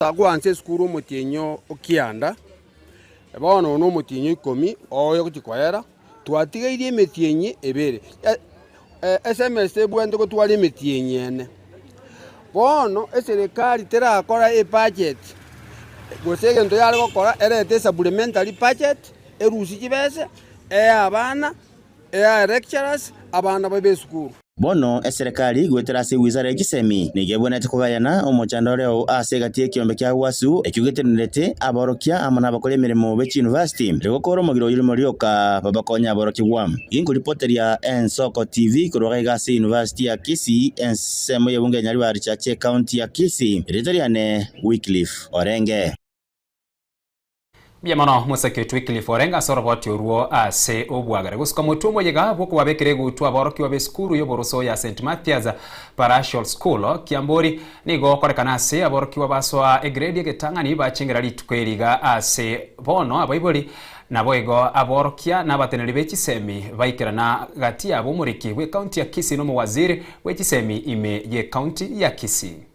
Agwanse skuru mutinyo okianda. Bono no mutinyo 10 oyo gutikoera. Twatigeire emetienyi ebere. SMS bwende gutwara emetienyi ene. Bono eserikali terakora budget. Gosege ndo yari gukora erete supplementary budget erusi kibese abana lecturers abana babe skuru. Bono eserikali gwetera se wizara y'Ekisemi nigebonete kugayana omochandoreo asegatie kiombe kya Wasu ekyugetenete aborokia amana abakole emirimo b'Eki University rigokora omugiro yirimo ryoka babakonya aborokigwa ingo reporteria Ensoko TV kuroga igasi University ya Kisii ensemo yebunge nyari bari chache county ya Kisii Ritariane Wycliffe Orenge. Biamano musake Wycliffe Orenga soroboti uruo ase obwagare gusuka mutumbo yega bwo kubabekere gutu aboroki wa skuru yoboroso ya St Mathias Parochial School Kiambori nigo korekana ase aboroki baswa egrade getangani bachingira litukweriga ase bono abaiboli nabo ego aborokia n'abateneri b'Ekisemi bayikirana gati abo muriki we county ya Kisii no muwaziri w'Ekisemi ime ye county ya Kisii.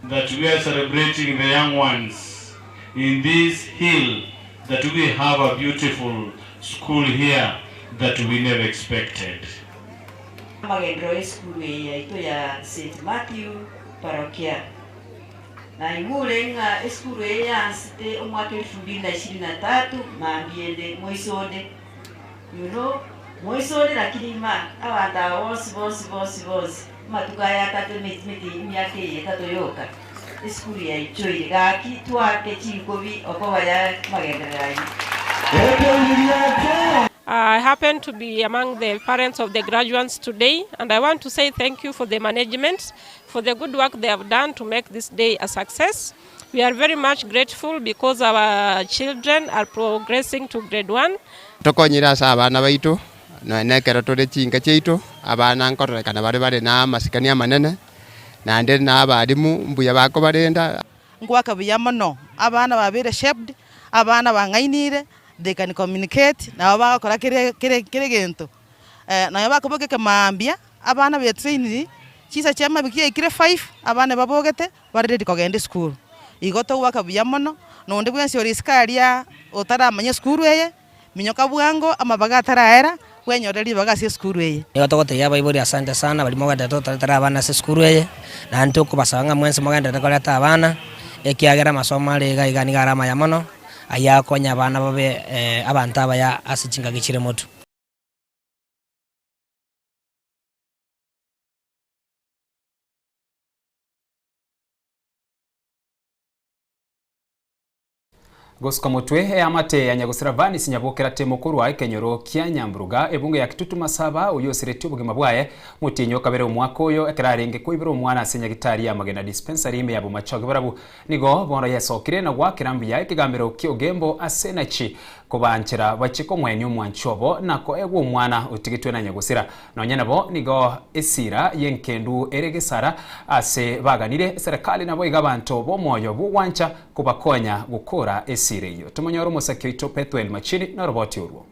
That we are celebrating the young ones in this hill, that we have a beautiful school here that we never expected. Magendro school ya St Matthew Parochial. Na imulenga school ya site omwaka 2023 mambiende moisode. You know, moisode lakini awanda boss matugaya tatu meti myake yatatoyoka. School ya ichoire gaki twake chikobi okobaya magendrai. I happen to be among the parents of the graduates today, and I want to say thank you for the management, for the good work they have done to make this day a success. We are very much grateful because our children are progressing to grade 1. Tokonyira sa abana baitu no nekero tore chinga cheitu abana nkorekana bari na masikania manene na ndere na abarimu mbuya bako barenda ngwaka biyamano abana babere shaped abana bangainire they can communicate na bakora kire gento na bakoboke kamambia abana be trained chisa chama bikiye kire 5 abana babogete bari ready kugenda school igoto waka biyamano no ndi bwensi oriskaria otaramanya school eye minyoka bwango amabaga taraera wenyoreri bagasi school eye yotogote yaba ibori asante sana bali moganda totara abana se school eye na ntoko basanga mwense moganda takoleta abana ekiagera masomo ale igani garama ya mono ayakonya abana babe abantu abaya asichinga gikire moto. Gosuka mutwe amate ya Nyagusira Vanis nyabokera temukuru wa Kenyoro kya Nyambruga ebunge ya Kitutu Masaba uyosireti obugima bwaye mutinyo kabere omwaka oyo ekararenge kwibira omwana asenya gitari ya magena dispensary ime yabo machoge barabu nigo bono yesokire na gwakirambi ya ikigambiro kyogembo asenachi kubanchira bachiko mwenyu mwanchobo nako egwo omwana utigitwe na Nyagusira nonyana bo nigo esira yenkendu eregesara ase baganire serikali nabo igabanto bo moyo bwancha kubakonya gukora esireyo tumonyoro musakyo ito Petwel Machini na roboti urwo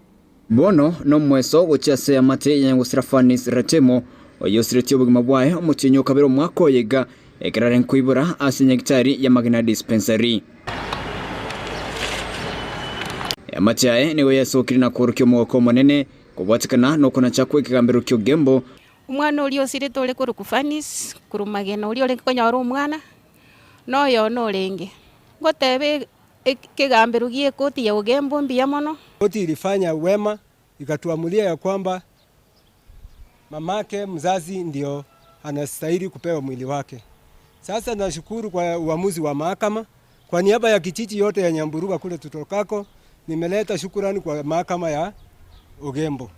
bono no mweso gochase amate ya Nyagusira Vanis Ratemo oyosireti obugima bwaye omutinyo kabero mwako yega ekararen kuibura asenya gitari ya magena dispensary amate niwe yasokiri na kurukyo mwoko monene kubwatikana no kuna chakwe kigambiro kyo gembo umwana uli osireti ole kuru Vanis kuru magena uli ole konya ro umwana no yo no lenge ngotebe kigambiro gie koti ya ugembo mbia mono. Koti ilifanya wema ikatuamulia ya kwamba mamake mzazi ndio anastahili kupewa mwili wake. Sasa nashukuru kwa uamuzi wa mahakama. Kwa niaba ya kijiji yote ya Nyamburuga kule tutokako nimeleta shukrani kwa mahakama ya Ugembo.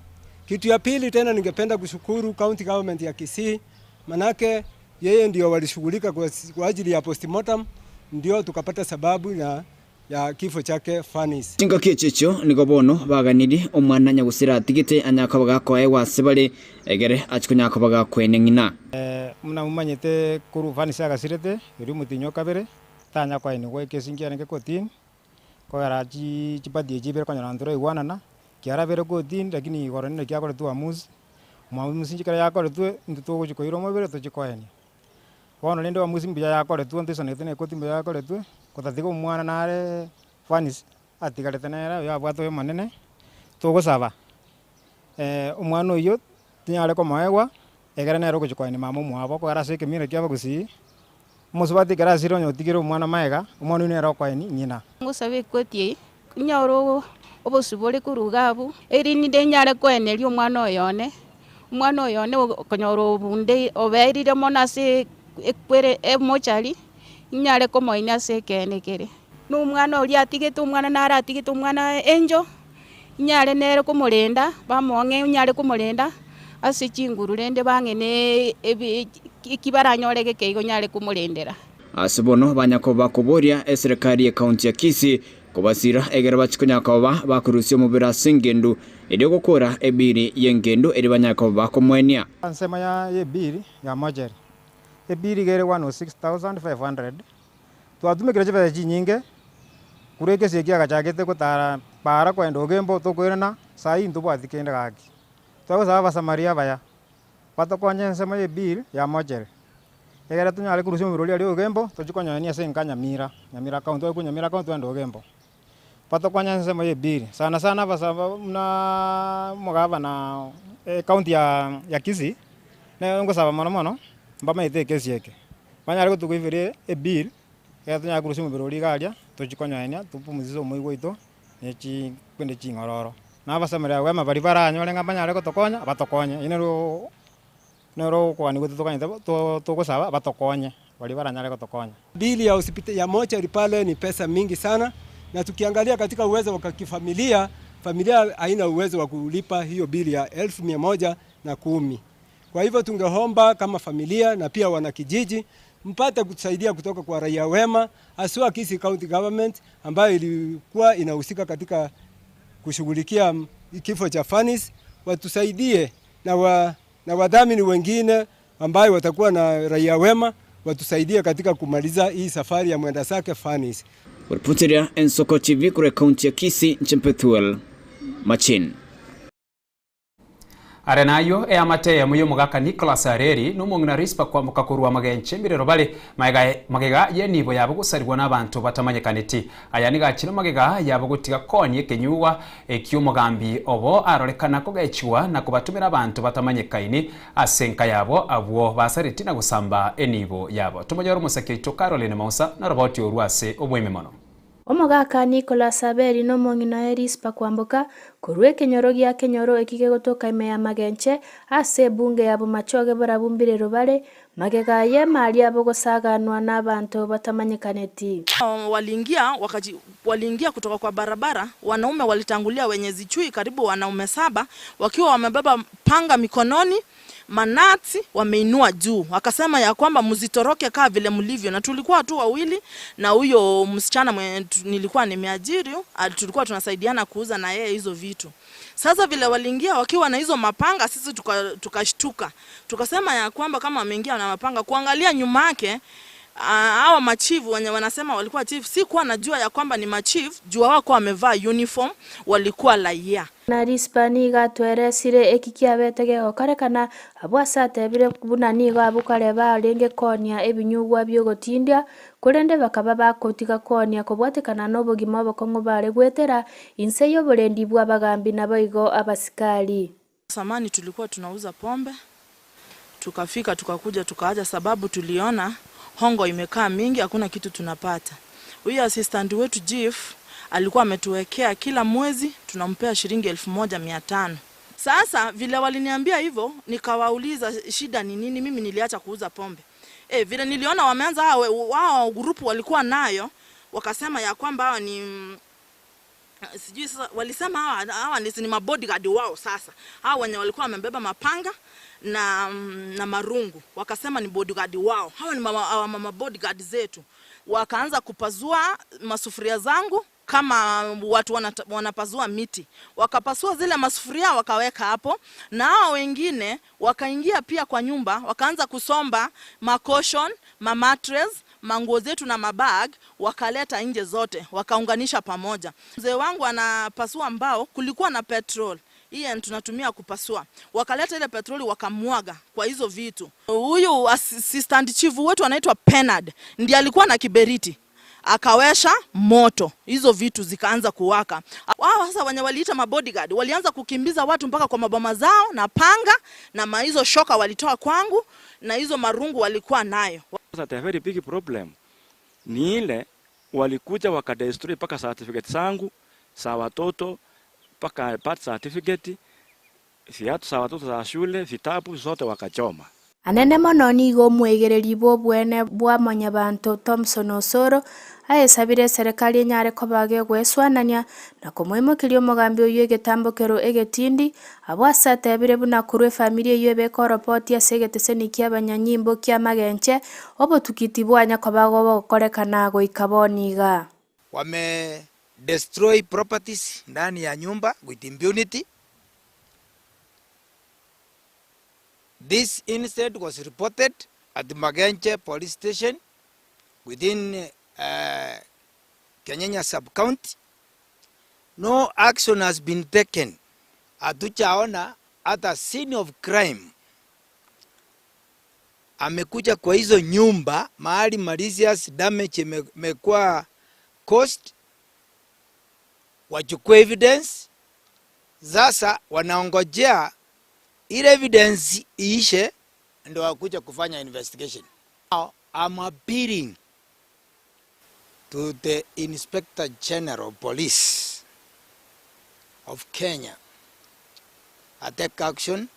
Kitu ya pili tena ningependa kushukuru county government ya Kisii manake yeye ndio walishughulika kwa ajili ya postmortem ndio tukapata sababu ya kifo chake Vanis. Tinga kichicho nigo bono baganiri omwana Nyagusira atigite anyakabaga kwae wasebale egere achikunyakabaga kwene ngina muna mumanyete kuru Vanis agasirete uri mutinyo kabere tanya kwa ini kwa kesingia nge kotin kwa raji chipati jibe kwa nyandro iwana na kiara bere kotin lakini korone kia kwa tu amuzi mwamuzi chikara ya kwa tu nduto ko chiko iromo bere to chiko yani kono lendo amuzi mbya ya kwa tu ntisa netene kotin mbya ya kwa tu kotatiko mwana nare fanis atigale tenera ya bwato manene to ko saba umwana uyo tinyale ko maegwa egera nero ko chiko ni mama mwabo ko ara seke mire kia bagusi musubati kara siro nyotigiro umwana maega umwana ni ero kwa ni nyina ngusabe kotie nyoro obosubole kurugabu eri ni denyale ko eneli umwana oyone konyoro bunde oberire monase ekwere emochari nyale ko moina sekenekere n'umwana oli atigete umwana nara atigete umwana enjo nyale nere ko mulenda bamonge nyale ko mulenda ase chinguru rende bangene kibaranyorege keigo nyale ko mulendera asibono banyako bakoboria eserikali ya kaunti ya Kisii kubasira egera bachikonyako bakurusio mubira singendu edi gukora ebiri yengendu edi banyako bakomwenia ansema ya ebiri ya majeri ebiri gere 106,500 twatumikire chebe chinyinge kureke sekia gachagete kutara para kwenda ogembo tokwirana sai ntubwathikende gaki twagusaba Samaria baya patokwanye nsema ebiri ya majeri egera tunyale kurusio mubiroli ali ogembo tochikonyania senkanya nyamira account yo kunyamira account ndo ogembo patokwanya nsema ebiri sana basaba na mugaba na account ya Kisii ne ngosaba mono mbama iteke sieke banyale kutukwivire ebiri tunyale kurusio mubiroli galia tochikonyania tupumuzizo moigo ito nechi kwende chingororo na basamira wema bari baranyole ngabanyale kutokonya batokonye inero nero kwa ni kutokonya to kusaba batokonye bari baranyale kutokonya bili ya hospitali ya mochari pale ni pesa mingi sana, na tukiangalia katika uwezo wa kifamilia, familia haina uwezo wa kulipa hiyo bili ya 1,110. Kwa hivyo tungeomba kama familia na pia wanakijiji mpate kusaidia kutoka kwa raia wema, haswa Kisii County Government ambayo ilikuwa inahusika katika kushughulikia kifo cha Fanis, watusaidie na wadhamini wengine ambao watakuwa na raia wema watusaidie katika kumaliza hii safari ya mwenda zake Fanis. Reporter Ensoko TV kure kaunti ya Kisii Nchempetuel Machin. Arenayo amate ya muyo mugaka Nicholas Areri n'umungina rispa kwa mukakurwa magenche mirero bale magega yenibo yabo gusarigwa n'abantu batamanyekaniti ayani gakira magega yabo gutiga konye kenyuwa ekyumugambi obo arorekana ko gachiwa na kubatumira abantu batamanyekaini asenka yabo abwo basariti na gusamba enibo yabo tumojoro museke to Caroline Mausa na roboti orwase obwememono Omugaka Nicholas Areri n'umungina erispa kwambuka kurwe kenyoro gya kenyoro ekige gotoka ime ya magenche ase bunge yabo machoge barabumbire rubale magega ye mali abo gosaganwa n'abantu batamanyekaneti waliingia kutoka kwa barabara. Wanaume walitangulia wenye zichui karibu wanaume 7 wakiwa wamebeba panga mikononi, manati wameinua juu, wakasema ya kwamba mzitoroke kaa vile mlivyo. Na tulikuwa tu wawili na huyo msichana nilikuwa nimeajiri, tulikuwa tunasaidiana kuuza na yeye hizo vitu. Sasa vile waliingia wakiwa na hizo mapanga, sisi tukashtuka. Tukasema ya kwamba kama wameingia na mapanga, kuangalia nyuma yake hawa machifu wenye wanasema walikuwa chief, si kuwa najua ya kwamba ni machief, jua wako wamevaa uniform, walikuwa raia. Na rispani gatweresire ekikiabetege okarekana abwasatebire kubunani gabukareba renge konia ebinyugwa byogotindia kurende bakaba bakotiga konia kubwatekana n'obugima bokongo bare gwetera inse y'oburendi bw'abagambi naboigo abasikali. Samani tulikuwa tunauza pombe, tukafika tukakuja tukaaja sababu tuliona hongo imekaa mingi, hakuna kitu tunapata. Huyu assistant wetu chief alikuwa ametuwekea kila mwezi tunampea shilingi 1,500. Sasa vile waliniambia hivyo, nikawauliza shida ni nini. Mimi niliacha kuuza pombe. Vile niliona wameanza wao grupu walikuwa nayo, wakasema ya kwamba hawa ni sijui sasa, walisema hawa ni mabodyguard wao. Sasa hawa wenye walikuwa wamebeba mapanga na marungu, wakasema ni bodyguard wao. Hawa ni mabodyguard zetu. Wakaanza kupazua masufuria zangu kama watu wanapazua miti. Wakapasua zile masufuria wakaweka hapo, na hao wengine wakaingia pia kwa nyumba, wakaanza kusomba makoshon, mamattress, manguo zetu na mabag, wakaleta nje zote, wakaunganisha pamoja. Mzee wangu anapasua mbao, kulikuwa na petrol. Hii tunatumia kupasua. Wakaleta ile petroli wakamwaga kwa hizo vitu. Huyu assistant chief wetu anaitwa Penard, ndiye alikuwa na kiberiti. Akawesha moto, hizo vitu zikaanza kuwaka. Wao sasa wenye waliita mabodyguard walianza kukimbiza watu mpaka kwa maboma zao na panga na hizo shoka walitoa kwangu na hizo marungu walikuwa nayo. Sasa the very big problem ni ile walikuja wakadestroy paka certificate zangu za watoto, paka birth certificate, viatu za watoto za shule, vitabu zote wakachoma. Anene mono nigo mwegereri bwene bwa Manyabanto Thompson Osoro ayesabire serikali enyare kobage gweswanania na kumwimukiri omugambi oyo egetambokero egetindi abwasatebire buna kurwe familia eyo bekoropoti ase egeteseni kia abanyanyimbo kia Magenche obotukiti bwanya kobago bokorekana goika boniga. Wame destroy properties ndani ya nyumba with impunity. This incident was reported at the Magenche police station within Kenyanya sub-county. No action has been taken. Hatujaona hata scene of crime. Amekuja kwa hizo nyumba mahali malicious damage imekuwa caused, wachukue evidence. Sasa wanaongojea ile evidence iishe ndio wakuja kufanya investigation. Now I'm appealing to the Inspector General of Police of Kenya to take action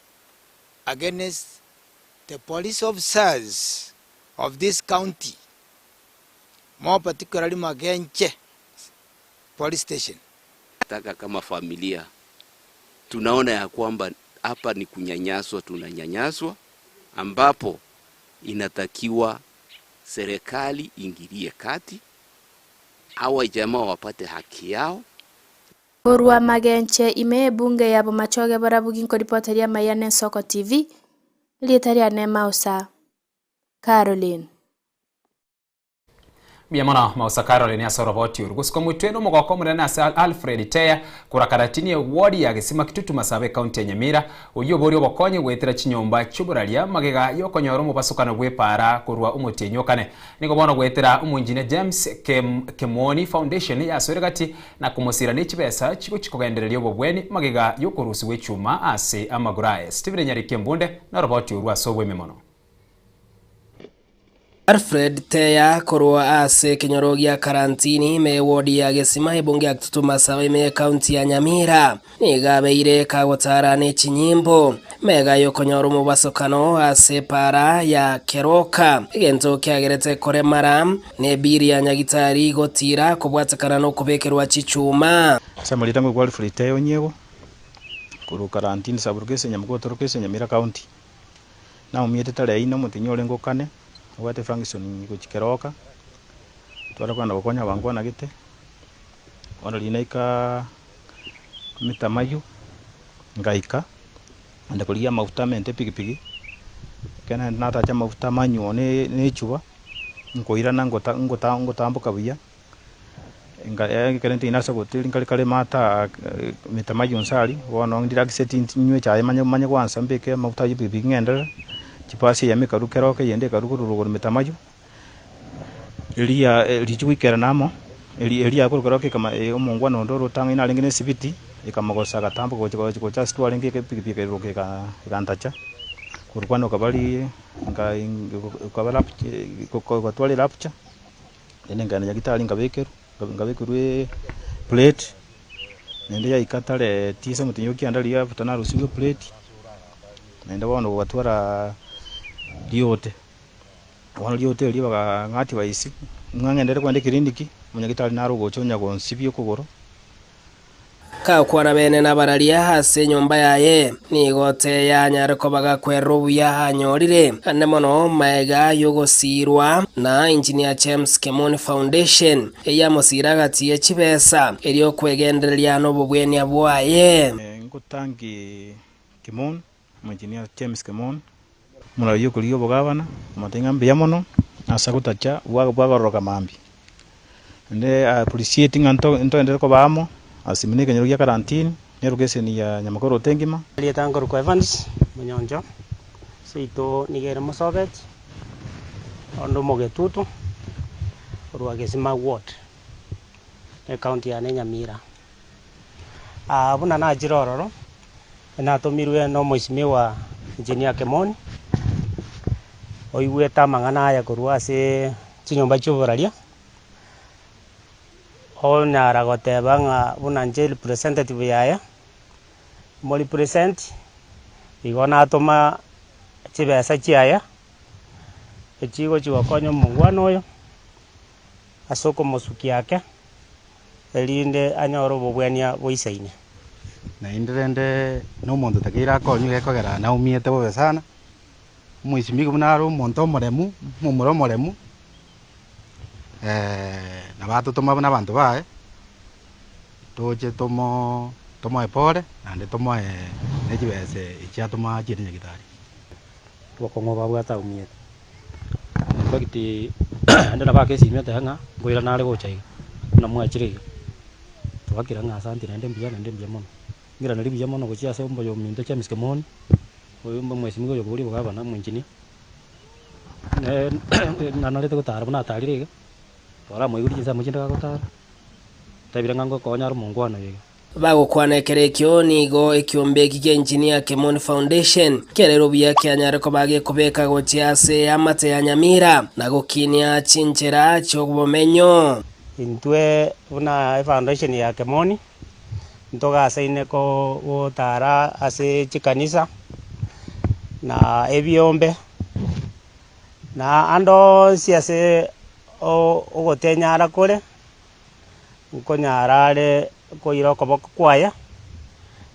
against the police officers of this county, more particularly Magenche police station. Kama familia tunaona ya kwamba hapa ni kunyanyaswa, tunanyanyaswa, ambapo inatakiwa serikali ingilie kati, hawa jamaa wapate haki yao. Korwa Magenche ime bunge ya Bomachoge barabugi ko reporter ya Mayane Soko TV litaria ne Mausa Caroline. Biamana Mausa Caroline ya soroboti urugusiko mwitweno mugoko murena asa Alfred Teya kurakaratini ya ward ya Gisima Kitutu Masabe county ya Nyamira uyobori obokonye gwetera chinyomba chuburalia magega yokonyoro mubasukana gwepara kurwa umutenyokane niko bono gwetera umunjine James Kemoni Foundation ya soregati na kumusira n'ikibesa kigo kikogendererio bobweni magega yokurusi wechuma ase amagurae Steven Nyarike Mbunde na roboti urwa sobwe memono. Alfred Teya korwa ase kinyorogia karantini me wodi ya Gisima ibunge ya Kitutu Masabe me county ya Nyamira nigabeire kagotara ne chinyimbo mega yokonyoro mubasokano ase para ya Keroka igento kyagerete koremara ne biri ya nyagitari gotira kubwatakana no kubekerwa chichuma samulita ngo Alfred Teya onyego kuru karantini saburugese nyamugotorokese Nyamira county na umiete tare ino mutinyore ngokane wate function ko Keroka twara kwanda gokonya bangu na gite ona linaika mitamayu ngaika anda kulia mafuta mente pigipigi kana nata cha mafuta manyu ne chuba ngoira na ngotambuka buya nga kerenti inasa gotili kale mata mitamayu nsali wono ndira giseti nywe cha manya kwanza mbeke mafuta yipigipigi ngenda chipasi ya mikaru Keroka yende karukurugo mitamayu elia lichwikera namo elia kurukeroke kama omongwa nondoro tanga ina lingine sibiti ikamagosa gatambo ko cha stwale ngeke pigipigi roke kantacha kurukwano kabali kabala ko twale lapcha enengana yakitali ngabekeru plate nende ya ikatale tisa mutinyoki andali ya futana rusigo plate nende bono batwara liote wano liote liba ngati baisi mwangendere kwande kirindiki munyagitali narugo chonya gonsibyo kugoro kakwana bene nabaralia hase nyomba yaye nigote ya nyareko bagakwerro ya hanyorire ane mono maega yogosirwa na engineer James Kemoni Foundation eya mosiragati ya chibesa elio kwegenderelia no bubweni abwaye ngotangi Kemoni engineer James Kemoni mulayo kuliyo bogabana matenga mbya mono asa gutacha bwagoroka mambi nde appreciating anto ende ko bamo asimine kenyero ya karantini nerugese ya nyamakoro tengima lietangor ko Evans Munyonjo seito nigere mosobet ondo mogetutu ruagesima ward e county ya Nyamira buna na jirororo na tomirwe no moisime wa engineer Kemoni oigweta mangana ya kurua ase chinyomba chuburaria ona ragoteba nga buna nje representative yaya mo represent igona atoma chibesa chiaya echigo chigokonyo mungwano oyo asoko mosuki yake elinde anyoro bobwania boisaine na indrende no mondo takira konyu gekogera na umiete bobe sana muisimigo bunaro monto moremu mumuro moremu na bato toma bana bantu bae toje tomo epore ande tomo nejibese icha toma chirinya gitari bokongo babwata umiete bagiti ande na bakesi miete hanga goira nare gochai na mwachiri tubakira nga asante nende mbia mono ngira nari mbia mono gochia se mboyo minde cha miskemoni oyo mwesi migo yoburi bugaba na mwinjini na narete gutara buna atarire tora moiguri jinsa mujinda gutara tabira ngango konya ru mungwana yega bagukwanekere kionigo ekiombe kia engineer Kemoni Foundation kerero bia kyanyare ko bage kubeka gochiase amate ya Nyamira na gukinia chinchera cyo kubomenyo intwe buna foundation ya Kemoni ntoga asaine ko gutara ase chikanisa na ebiombe na ando siase ogotenyara kore nkonyarare koiro koboko kwaya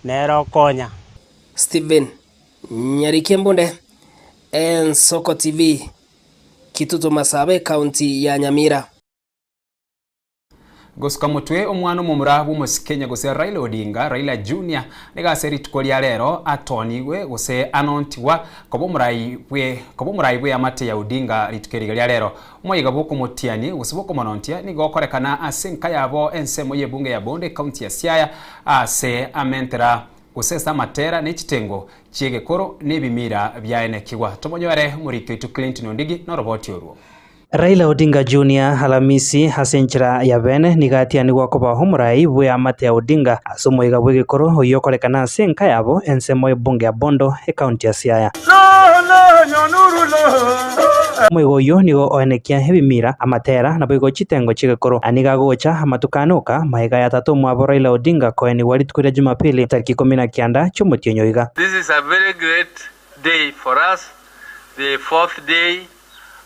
nero konya Steven Nyarikembonde Ensoko TV Kitutu Masabe County ya Nyamira Gosuka mutwe omwana omumurabu musikenya gose Raila Odinga Raila Junior nega tukolia rero atoniwe gose anontiwa kobomurai bwe amate ya Odinga litukeriga rero moyiga boko mutiani gusuboko monontia nigokorekana asenka yabo ensemo yebunge ya Bonde county ya Siaya ase amentera gusesa matera n'ekitengo kyegekoro n'ebimira byaenekirwa tomonyore muri Kitu Clinton Ondigi no roboti oruo Raila Odinga Junior Halamisi hasenchira ya bene nigatiani gwakoba homurai bwe amate ya Odinga asumoiga bwe gikoro oyokorekana senka yabo ensemo ebunge ya Bondo e county ya Siaya Mwigo yo nigo oenekia hebimira amatera na bwigo chitengo chigekoro aniga gocha amatukanuka maiga ya tatu mwabo Raila Odinga koeni wali tukuria Jumapili tariki 19 cy'umutinyo iga. This is a very great day for us, the fourth day,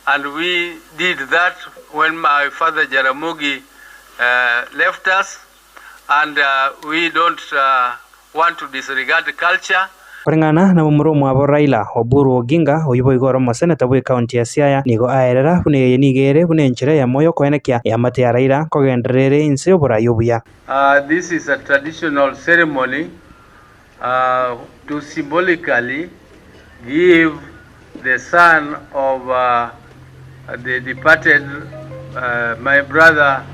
and we did that when my father Jaramogi left us, and we don't want to disregard the culture. Kurengana na mumurumu abo Raila Oburu Oginga oyibo igoro maseneta bwe county ya Siaya nigo aerera bune nigere bune nchire ya moyo koenekia ya mate ya Raila kogenderere inse obura yobuya. This is a traditional ceremony to symbolically give the son of the departed my brother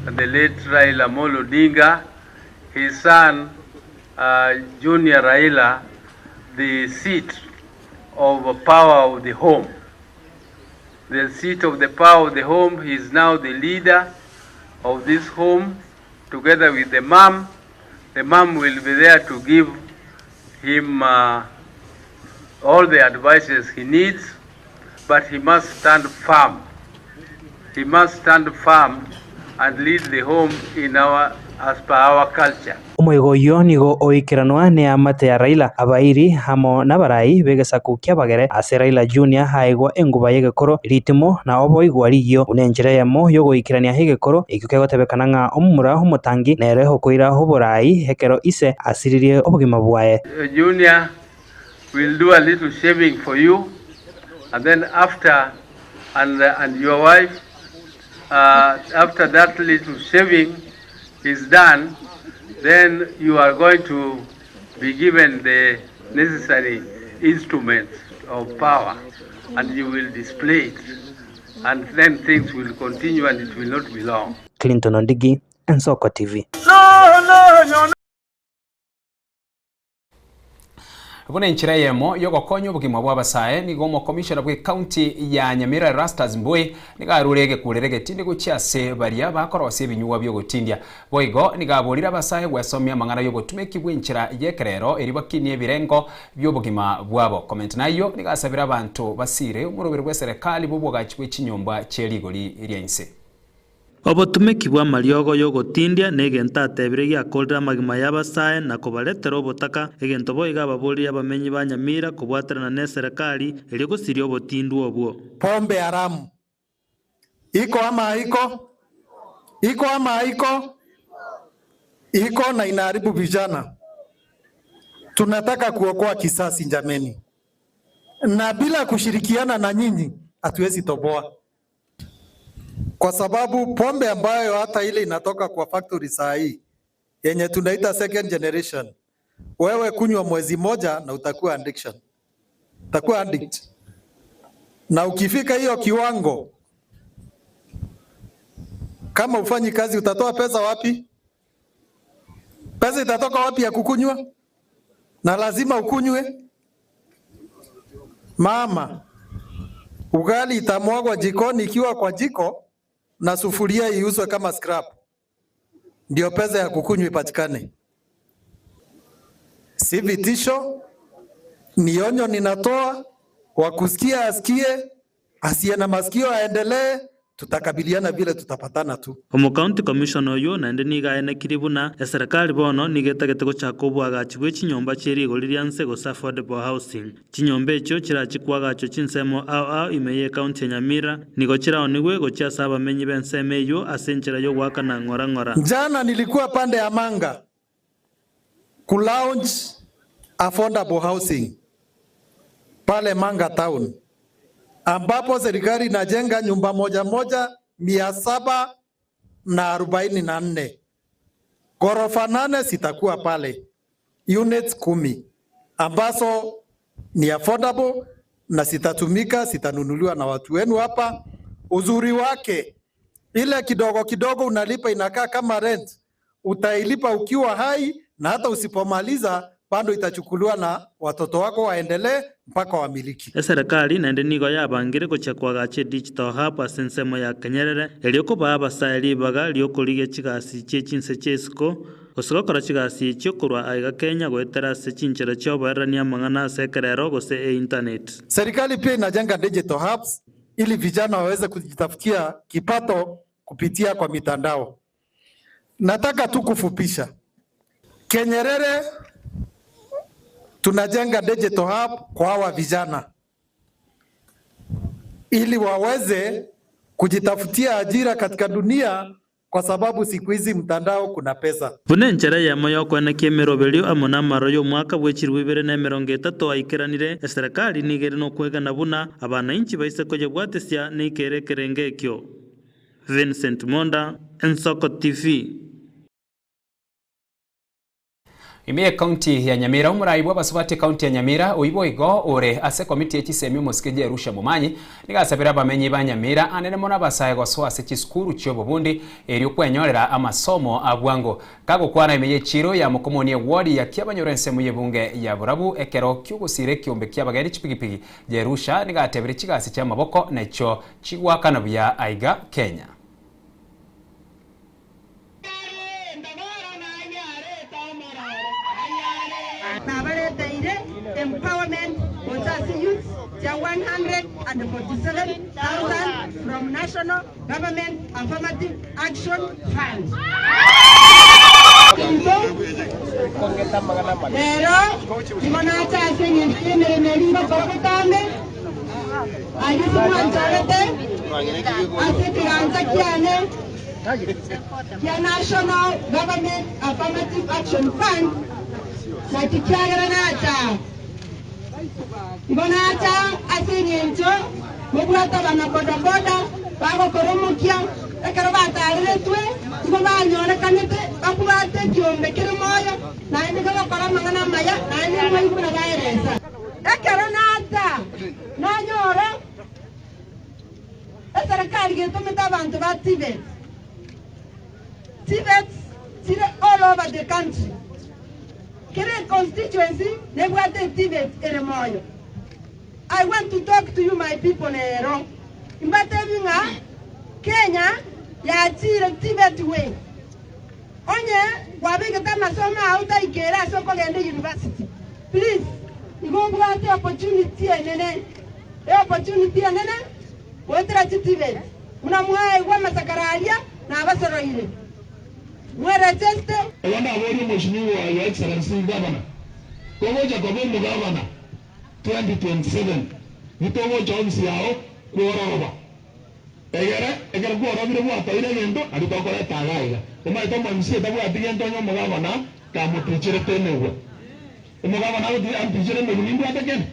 the late Raila Molo Odinga, his son Junior Raila, the seat of power of the home. The seat of the power of the home. He is now the leader of this home together with the mom. The mom will be there to give him all the advices he needs, but he must stand firm. He must stand firm and lead the home in as per our culture. Umwego yo nigo oikiranwa ne amate ya Raila abairi hamo nabarai begesaku kyabagere ase Raila Junior haigwa enguba yegekoro ritimo na obo igwariyo unenjire yamo yogo ikirania hegekoro ikukego tebekana nga omumura homutangi nereho koira hoborai hekero ise asiririe obugima bwae. Junior will do a little shaving for you, and then after and your wife after that little shaving is done, then you are going to be given the necessary instruments of power and you will display it. and then things will continue and it will not be long. Clinton Ondigi, Ensoko TV. Buna nchira yemo yogokonyo obugima bwa basae nigo mo commissioner bwe county ya Nyamira Rastas Mbui nigarurege kurerege tindi gucyase baria bakorose binyuwa byo gutindya boigo nigaburira basae gwesomya mangana yo botumeki bwinchira yekerero eri bakinie birengo byobugima bwabo. Comment nayo nigasabira abantu basire umurubiri gwe serikali bubwogachi bw'ikinyomba cyerigoli iryense. Obotumeki bwa mariogo yo gutindya negenta atebire gya koldra magima y'abasae na kubaletera obutaka egento boiga baburi abamenyi ba Nyamira kubwaterana ne serikali eri gusiria obotindu obwo. Pombe haramu iko ama iko ama iko na inaharibu vijana. Tunataka kuokoa kisasi jameni, na bila kushirikiana na nyinyi hatuwezi toboa, kwa sababu pombe ambayo hata ile inatoka kwa factory saa hii yenye tunaita second generation, wewe kunywa mwezi moja na utakuwa addiction, utakuwa addict, na ukifika hiyo kiwango, kama ufanyi kazi utatoa pesa wapi? Pesa itatoka wapi ya kukunywa? Na lazima ukunywe. Mama, ugali itamwagwa jikoni ikiwa kwa jiko na sufuria iuzwe kama scrap, ndio pesa ya kukunywa ipatikane. Si vitisho, ni onyo ninatoa, wa kusikia asikie, asiye na masikio aendelee. Tutakabiliana vile tutapatana tu. Omo county commissioner yo nande niga ene kiribuna ya serikali bono nigetegete gochaka obwagachi bwe chinyomba cherigoli ryanse go affordable housing. Chinyomba echo kirachikwaga chinsemo ao imeye county ya Nyamira nigo chirao nigwe gochasa abamenyi benseme yo asenchera yo gwaka na ngora. Jana nilikuwa pande ya Manga ku launch affordable housing pale Manga town, ambapo serikali inajenga nyumba moja 744. Ghorofa 8 zitakuwa pale, units 10 ambazo ni affordable na zitatumika, zitanunuliwa na watu wenu hapa. Uzuri wake ile kidogo kidogo unalipa inakaa kama rent, utailipa ukiwa hai, na hata usipomaliza bado itachukuliwa na watoto wako waendelee mpaka wamiliki. Serikali nende nigo yabangire gochakwaga che digital hub asensemo ya Kanyerere elioko baba saeli baga lioko lige chigasi che chinse chesiko osokora chigasi cyo kurwa aiga Kenya gwetera se chinchera cyo barania mangana sekerero gose internet. Serikali pia inajenga digital hubs ili vijana waweze kujitafutia kipato kupitia kwa mitandao. Nataka tu kufupisha. Kanyerere tunajenga digital hub kwa hawa vijana ili waweze kujitafutia ajira katika dunia, kwa sababu siku hizi mtandao kuna pesa. Bunenchera ya moyo kwene kemerobelio amona maro yo mwaka bwechirwibere na 30 aikiranire serikali nigere no kwega na buna abana inchi baise koje bwatesia nikere kerengekyo. Vincent Monda, Ensoko TV. Imeye county ya Nyamira umurai bwa basubate county ya Nyamira uibo igo ore ase committee y'ikisemi musikeje Arusha mumanyi nigasabira abamenyi ba Nyamira anene mona basaye goswa ase kiskuru cyo bubundi eri okwenyorera amasomo abwango kago kwana imeye chiro ya mukomonie ward ya kyabanyorense mu yebunge ya Burabu ekero kyugusire kyombe kyabagari chipigipigi je Arusha nigatebire kigasi cya maboko nacho chigwakana bya aiga Kenya. Empowerment Bonsasi youth 147,000 from National Government Affirmative Action Fund. Lero imona chase nyingine neliba kokotame ayusu mwanzalete asikiranza kiane ya National Government Affirmative Action Fund na kikyagala nata ibonata asinyencho mubwata bana boda bako koromukya ekero bataretwe tibo banyore kanete bakubate kyombe kiri moyo na indi bakora mangana maya na indi mwayibuna gaereza ekero nata nanyore esere serikali getometa abantu ba TVET. TVET sire all over the country. Kere constituency nebwate TVET eremoyo. I want to talk to you my people nero. Imbate binga Kenya ya tire TVET way. Onye wabige kama soma auta ikera soko gende university. Please, igongwate opportunity enene. Opportunity enene. Wetra TVET. Unamwae wa masakaralia na abasoro ile. Mwere teste. Wana abori mheshimiwa wa excellency governor. Komoja kwa bombo governor 2027. Nitowo chomsi yao kuoroba. Egere kuoroba bire mwata ile ngendo alitokola tagaiga. Umaito mwansi tabu atigento nyo mugabana kamutuchire tenewe. Umugabana udi amtuchire megunindu atekene.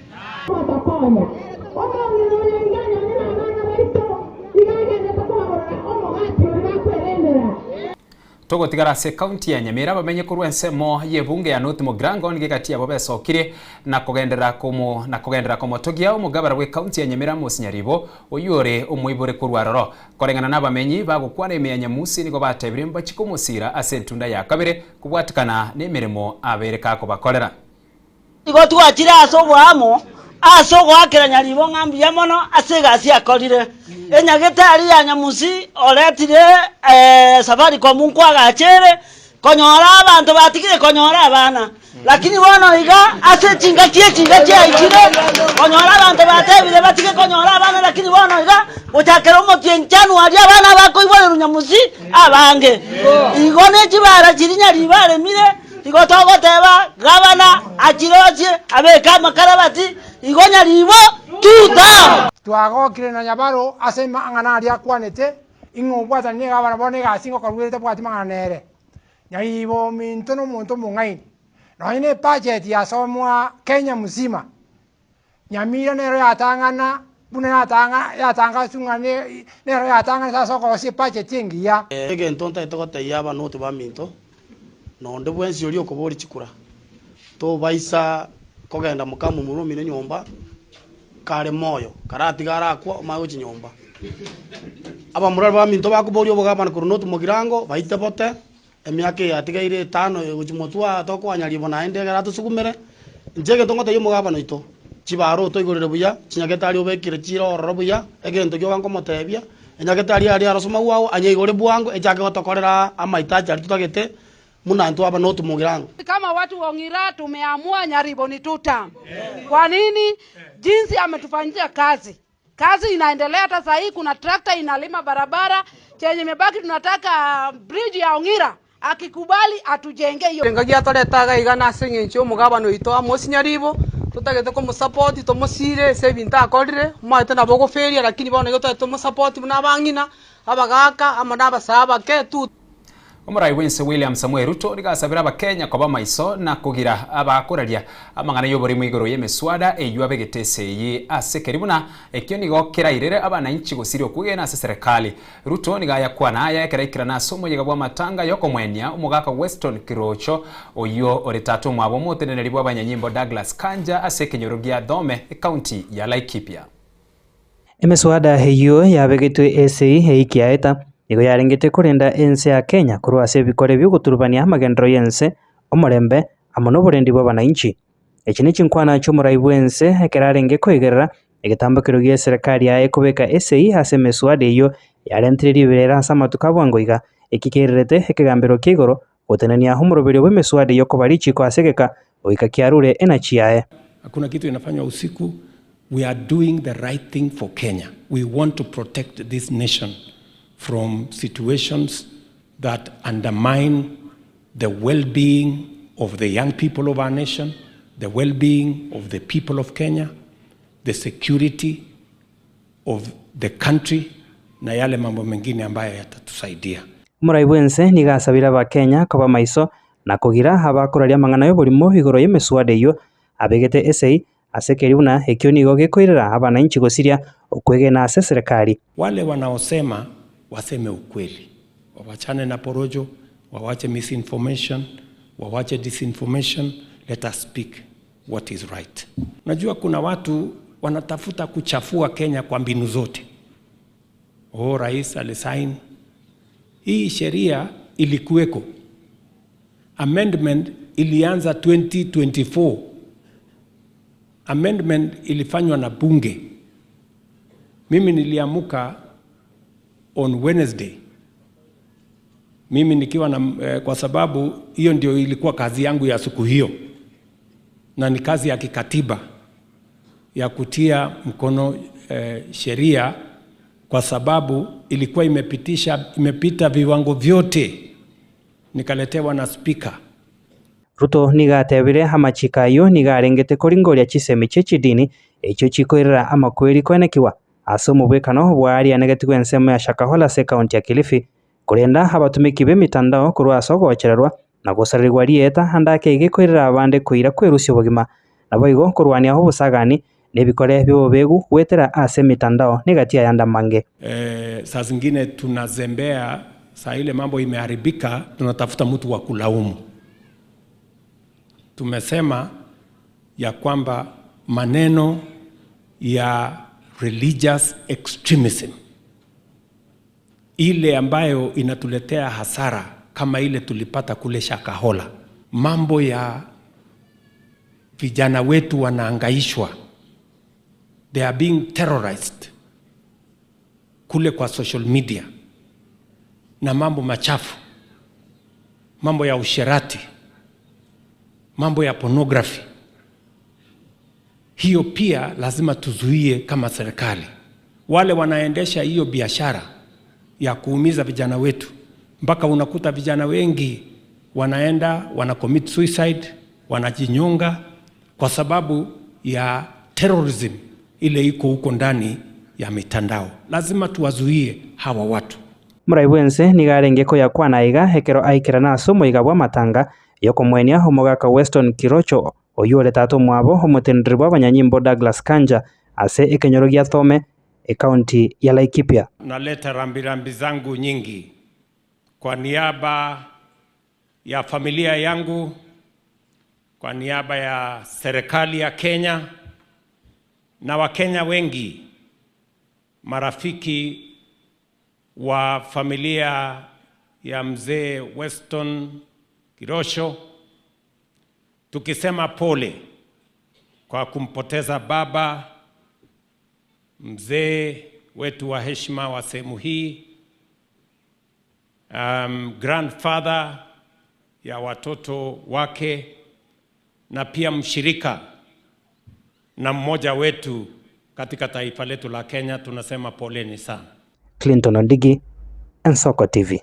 Togotigara se county ya Nyamira bamenye kurwa ensemo yebunge ya North Mugrango ngigati abo besokire na kugendera komo togia umugabara we county ya Nyamira musinyaribo oyore umuibore kurwa roro korengana nabamenyi bagukwana ime ya Nyamusi nigo batebire mbachikumusira asentunda ya kabere kubwatikana nemirimo abereka ko bakorera igo twakira asobwamo asogo akera nyaribo ngambi ya mono asegasi akorire enyagete ari ya Nyamusi oretire safari kwa mungu agachere konyora abantu batigire konyora abana lakini bono iga ase chingakie aikire konyora abantu batebire batige konyora abana lakini bono iga utakera umotien January abana bako ibone Nyamusi abange igo ne kibara kirinya ribare mire igo togoteba gabana achiroje abeka makarabati igonya ribo tuta twagokire na nyabaro ase mangana aria kwanete ingobwata ne gabana bone gasingo karwete bwati mangana nere nyaibo minto no muntu mungaini no ine budget ya somwa Kenya mzima Nyamira nero yatangana bune yatanga sungane nero yatangana sasa ko si budget yengia gentonta itogote yaba no tuba minto no ndebwensi yori okobori chikura to baisa kogenda mukamu murumine nyomba kare moyo karatigara akwa mago chinyomba aba murar ba minto bakubori obogabana kuru North Mugrango baite bote emyake yatigaire 5 guchimotwa tokwanyaribo naende garatu sugumere njege tongote yomogabana ito chibaro to igorere buya chinyageta ari obekire chiro ororo buya egento gyo ganko motebia enyageta ari arosoma wao anyeigore bwango ejake gotokorera amaitaji ari tutagete munantu aba North Mugrango. Kama watu wa Ngira tumeamua Nyaribo ni tuta. Kwa nini? Jinsi ametufanyia kazi. Kazi inaendelea hata sasa hii kuna trakta inalima barabara chenye mebaki tunataka bridge ya Ngira akikubali atujenge hiyo. Ngagia toletaga igana sengencho mugabano ito amosi Nyaribo tutagete ko support to musire sebinta akorire mwate na bogo feria lakini bano goto to support muna bangina abagaka amana basaba ke tu Omurai wense William Samuel Ruto rigasabira abakenya koba maiso na kugira abakuraria amangana yobori mwigoro yemeswada eyu abegetese yi asekeribuna ekyo nigokera irere abana inchi gosirio kugena serikali Ruto nigaya kwana aya ekeraikira na somo yegabwa matanga yoko mwenya umugaka Weston Kirocho oyo oretatu mwabo moteneneri bwa abanyanyimbo Douglas Kanja asekenyorogia Dome county ya Laikipia Emeswada heyo yabegetwe ese heikiaeta nigo yarengete kurenda ense ya Kenya kurwa ase bikore byo guturubania amagendero yense omorembe amono borendi bwa bananchi eki ni chinkwana cy'umurai bwense ekerarenge kwegerera egetambakiro gya serikali ya ekobeka ese ase meswade iyo yarentiriri birera samatuka bwangoiga ekikererete ekegambiro kigoro gutenania humurubiri bwe meswade yo kobarichi ko asegeka oika kiarure enachi yae. Hakuna kitu inafanywa usiku. We are doing the right thing for Kenya. We want to protect this nation from situations that undermine the well-being of the young people of our nation, the well-being of the people of Kenya, the security of the country, na yale mambo mengine ambayo yatatusaidia. Murai bwense nigasabira ba Kenya koba maiso na kugira abakuraria mangana yo burimo igoro yemeswade yo abegete esei asekeribuna ekyo nigo gekoirera abananchi gosiria okwegena ase serikali. Wale wanaosema waseme ukweli, wawachane na porojo, wawache misinformation, wawache disinformation. Let us speak what is right. Unajua kuna watu wanatafuta kuchafua Kenya kwa mbinu zote. rais alisign. Hii sheria ilikuweko. Amendment ilianza 2024. Amendment ilifanywa na bunge. Mimi niliamuka on Wednesday. Mimi nikiwa na kwa sababu hiyo ndio ilikuwa kazi yangu ya siku hiyo. Na ni kazi ya kikatiba ya kutia mkono sheria, kwa sababu ilikuwa imepita viwango vyote. Nikaletewa na speaker. Ruto nigatebire amachikayo nigarengete kuringoria chisemi chechidini echo chikorera amakweri kwenekiwa ase omubwekano bwari anegetigwe ensemo ya Shakahola se kaunti ya Kilifi kurenda abatumiki b'emitandao kurwa ase ogochererwa na gusaririrwa rieta andake igikorera abande kuira kwerusia obogima nabo igo kurwania obusagani nebikore by'obegu gwetera ase mitandao negatia yanda mange. Saa zingine tunazembea, saa ile mambo imeharibika, tunatafuta mtu wa kulaumu. Tumesema ya kwamba maneno ya religious extremism, ile ambayo inatuletea hasara kama ile tulipata kule Shakahola, mambo ya vijana wetu wanaangaishwa, they are being terrorized kule kwa social media, na mambo machafu, mambo ya usherati, mambo ya pornography. Hiyo pia lazima tuzuie kama serikali. Wale wanaendesha hiyo biashara ya kuumiza vijana wetu, mpaka unakuta vijana wengi wanaenda commit suicide, wanajinyonga kwa sababu ya terrorism ile iko huko ndani ya mitandao. Lazima tuwazuie hawa watu. Muraibwense nigarengeko ya kwanaiga hekero aikira na somo igabwa matanga yoko mwenia homogaka Weston Kirocho oyure tato mwabo homotendri bwa banyanyimbo Douglas Kanja ase ekenyorogia thome kaunti ya Laikipia. Naleta rambirambi zangu nyingi kwa niaba ya familia yangu, kwa niaba ya serikali ya Kenya na Wakenya wengi, marafiki wa familia ya mzee Weston Kirosho, tukisema pole kwa kumpoteza baba, mzee wetu wa heshima wa sehemu hii, grandfather ya watoto wake, na pia mshirika na mmoja wetu katika taifa letu la Kenya. Tunasema poleni sana. Clinton Ondigi, Ensoko TV.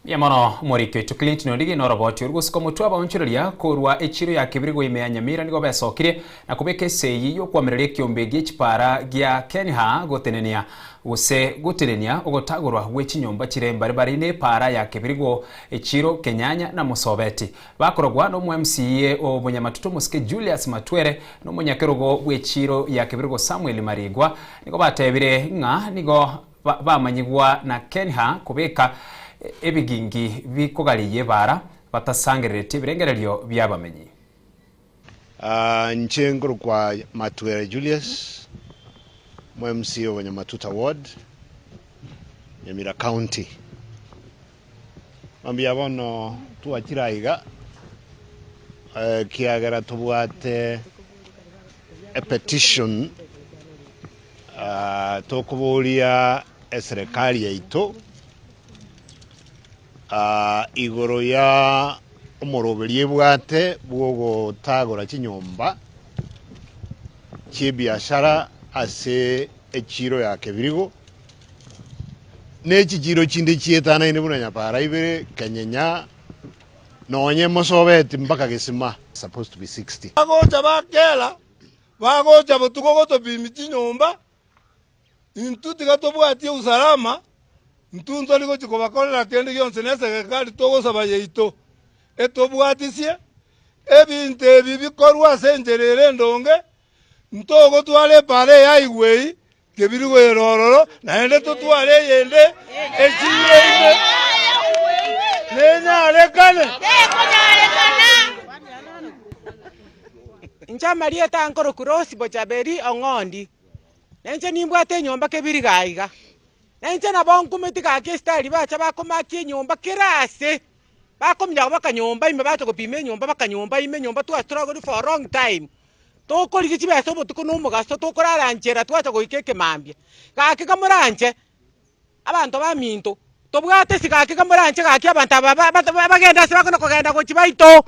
Yamano morike to Clinton Ondigi no roboti urgusko mutwa baunchiria korwa echiro ya kibirigo ime anyamira nigo besokire na kubeke seyi yo kwamerere kiombegie chipara gya Kenya gotenenia use gotenenia ogotagurwa gwechinyomba chirembare barine para ya kibirigo echiro Kenyanya na Musobeti bakorogwa no mu MCA obunyamatuto musike Julius Matwere no munyakerogo gwechiro ya kibirigo Samuel Marigwa nigo batebire nga nigo bamanyigwa na Kenya kubeka ebigingi bikogaliye bara batasangerete birengererio byabamenyi. Nchenguru kwa Matwere Julius MCA wa Nyamatuta Ward Nyamira County. Mambia bono tuachiraiga kiagera tubwate a petition tokuburia serikali yaitu igoro ya umoroberie bwate bwo tagora chinyomba chibiashara ase echiro ya kebirigo nechijiro chinde chietana ine buna nyapara ibere Kenyanya nonye Musobeti mpaka Gesima supposed to be 60. Bagocha bakela bagocha butuko gotopimi chinyomba intuti gatobwati usalama ntunzo liko chikobakorera kende gyonse neserikali togosaba yeito etobwatisie ebintu ebi bikorwa senjerere ndonge ntogo twale pare ya igwei kebirigo erororo naende tutwale yende echire nenya alekane Ncha Maria tankoro kurosi bochaberi ongondi nenche nimbwate nyomba kebiri gaiga nenche nabo nkumiti gake style bacha bakomakie nyomba kirase bakomya bakanyomba ime bacha kopime nyomba bakanyomba ime nyomba tu struggle for a long time tokori kibeso botuko no mugaso tokoraranjera twacha goikeke mambia gake kamuranje abantu baminto tobwate sigake kamuranje gake abantu bagenda se bakono kugenda gochibaito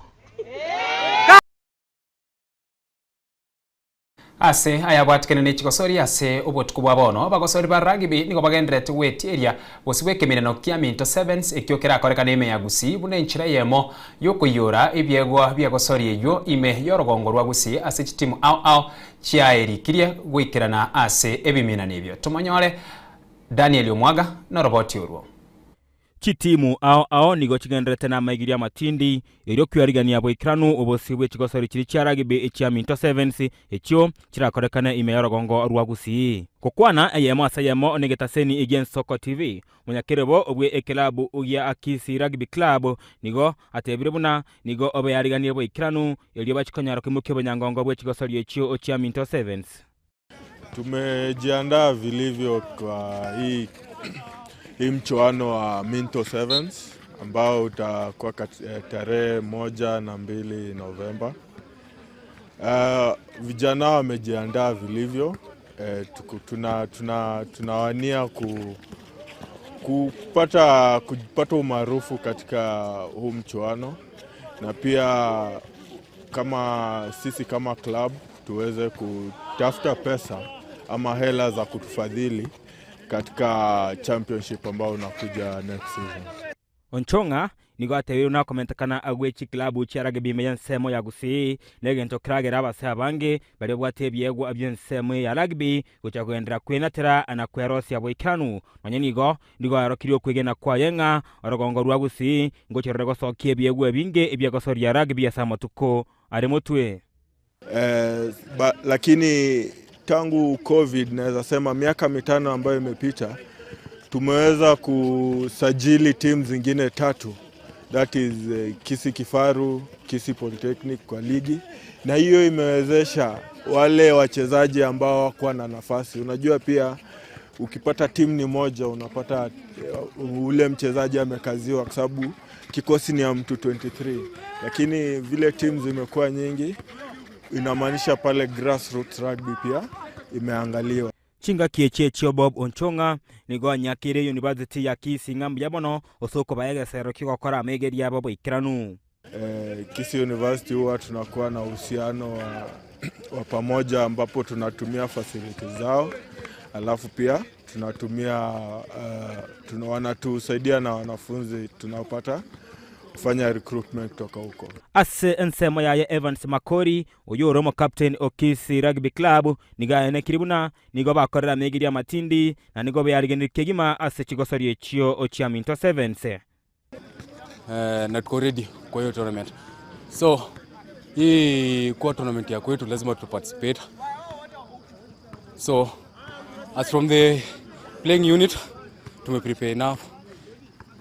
ase ayabwatikene n'ekigosori ase obotuku bwa bono bagosori ba rugby nigo bagendrete wetieria bosibwe kemirano kia minto 7s ekiokera akoreka n'ime ya Gusii bune enchira yemo yokuyora ebyegwa byagosori eyo ime yorogongo rwa Gusii ase chitimu ao chiaerikirie gwikirana ase ebimina nebyo tumanyore Daniel Omwaga na roboti urwo chitimu ao nigo chigendrete na maigiria matindi eryo kyarigania bwikiranu obosibwe chigosori chiri cha rugby echa minto 7s ekyo kirakorekana ime yorogongo rwa Gusii kokwana ayemo asayemo negetaseni against Soccer TV munyakerebo obwe ekilabu uya Akisi Rugby Club nigo atebiribuna nigo obe yarigania bwikiranu eryo bachikonyaro kimuke bonyangongo bwe chigosori ekyo echa minto 7s. Tumejiandaa vilivyo kwa hii mchuano wa Minto 7s ambao utakuwa tarehe 1 na 2 Novemba. Vijana wamejiandaa vilivyo. Tunawania kupata umaarufu katika huu mchuano na pia kama sisi kama club tuweze kutafuta pesa ama hela za kutufadhili katika championship ambao unakuja next season. Onchonga nigo atewe na komentakana agwechi klabu cha rugby meyansemo ya Gusii negento kragera abase abange bari bwate byego abyensemo ya rugby gucha kwendera kwenatera anakwerosia bwikanu nonye nigo arokirio kwegena kwa yenga orogongo rwa Gusii ngocherere gosokie byego binge ebyagosori ya rugby ya samatuko aremotwe lakini tangu COVID naweza sema miaka 5 ambayo imepita tumeweza kusajili timu zingine 3, that is Kisii Kifaru, Kisii Polytechnic kwa ligi, na hiyo imewezesha wale wachezaji ambao hawakuwa na nafasi. Unajua pia ukipata timu ni moja unapata ule mchezaji amekaziwa kwa sababu kikosi ni ya mtu 23, lakini vile timu zimekuwa nyingi inamaanisha pale grassroots rugby pia imeangaliwa. Chinga kiechechio Bob Onchonga nigo anyakire University ya Kisii ngambu yabono osoko bayege sero kigokora amegeri yabo bwikiranu. Kisii University huwa tunakuwa na uhusiano wa pamoja ambapo tunatumia facilities zao, alafu pia tunatumia wanatusaidia na wanafunzi tunapata kufanya recruitment kutoka huko. Ase ensemo ya Evans Makori uyo Romo captain Okisi Rugby Club niga ene kiribuna nigo bakorera megiria matindi na nigo bayarigenikegima ase chigosori ekyo ochia Minto 7s. Na tuko ready kwa hiyo tournament. So hii kwa tournament ya kwetu lazima tu participate. So as from the playing unit tumeprepare enough.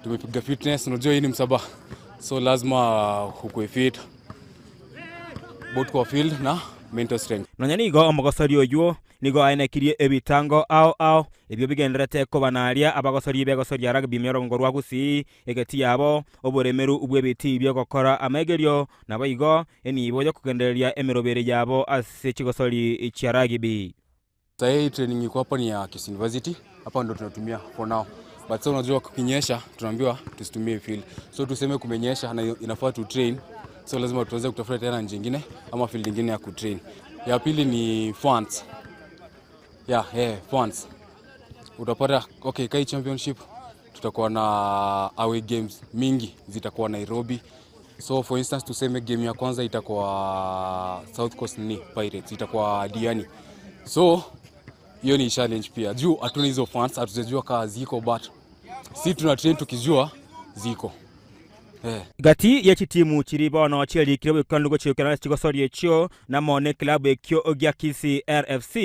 Tumepiga fitness, unajua hii ni msaba. So lazima ukue fit both kwa field na mental strength. Nonya nigo omogosori oyo nigo aenekirie ebitango ao ebyo bigenderete ko banaria abagosori begosori ya rugby merongo rwa Gusii egeti yabo oboremeru ubwebiti byo gokora amegerio nabo igo enibo yo kugenderia emerobere yabo ase chigosori cha rugby. Hii training iko hapa ni ya Kisii University, hapa ndo tunatumia for now. But so unajua kukinyesha tunaambiwa tusitumie field. So tuseme kumenyesha na inafaa tu train. So lazima tuweze kutafuta tena njia nyingine ama field nyingine ya kutrain. Ya pili ni funds. Funds. Utapata kai championship tutakuwa na away games mingi zitakuwa Nairobi. So for instance tuseme game ya kwanza itakuwa South Coast ni Pirates, itakuwa Diani. So hiyo ni challenge pia. Juu hatuna hizo funds, hatujajua kama ziko but si tuna train tukijua ziko. Gati ya chitimu chiriba na wacheli kirewe kandugo chiyokana chigosori ekyo na mone club ekyo ogya Kisii RFC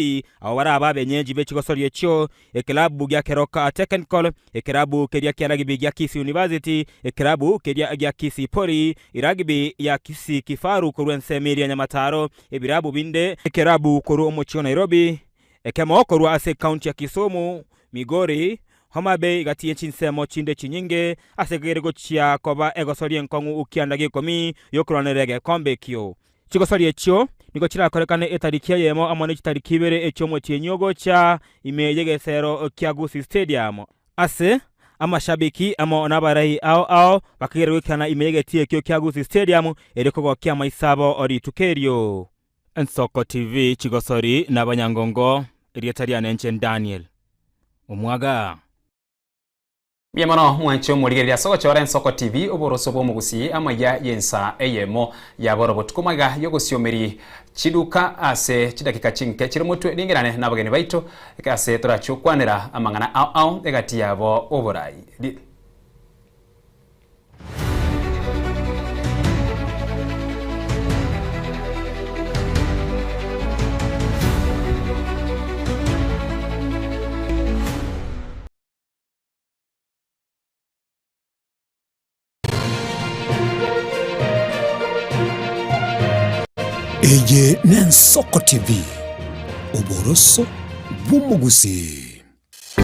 awara ababe nyeji be chigosori ekyo eklabu gya Keroka Technical eklabu kedia kya rugby gya Kisii University eklabu kedia gya Kisii Pori rugby ya Kisii Kifaru kurwense miri ya Nyamataro ebirabu binde eklabu kuru omochio Nairobi ekemo korwa ase county ya Kisumu, Migori, Homa Bay gatie chinsemo chinde chinyinge asegere gochia koba egosorie nkongu ukianda gikomi yokuronerege kombe kyo. Chigosorie chyo niko chirakorekane etarikia yemo amone chitariki ibere echomo chenyogo cha imeyegesero kya Gusii Stadium. Ase amashabiki amo nabarai ao bakigerwekana imeyegetie kyo kya Gusii Stadium erikogo kya maisabo ori tukerio. Nsoko TV chigosori nabanyangongo erietaria nenchen Daniel Omwaga. Miamano mwancho murigeria soko chora Nsoko TV oboroso bwo Gusii amaya yensa eyemo yaboro botukumaga yogosiomeri chiduka ase chidakika chinke chiri mutwe ningerane nabageni baito ekase turachukwanira amangana ao egati yabo oborai. Eye Nsoko TV oboroso bwo Gusii.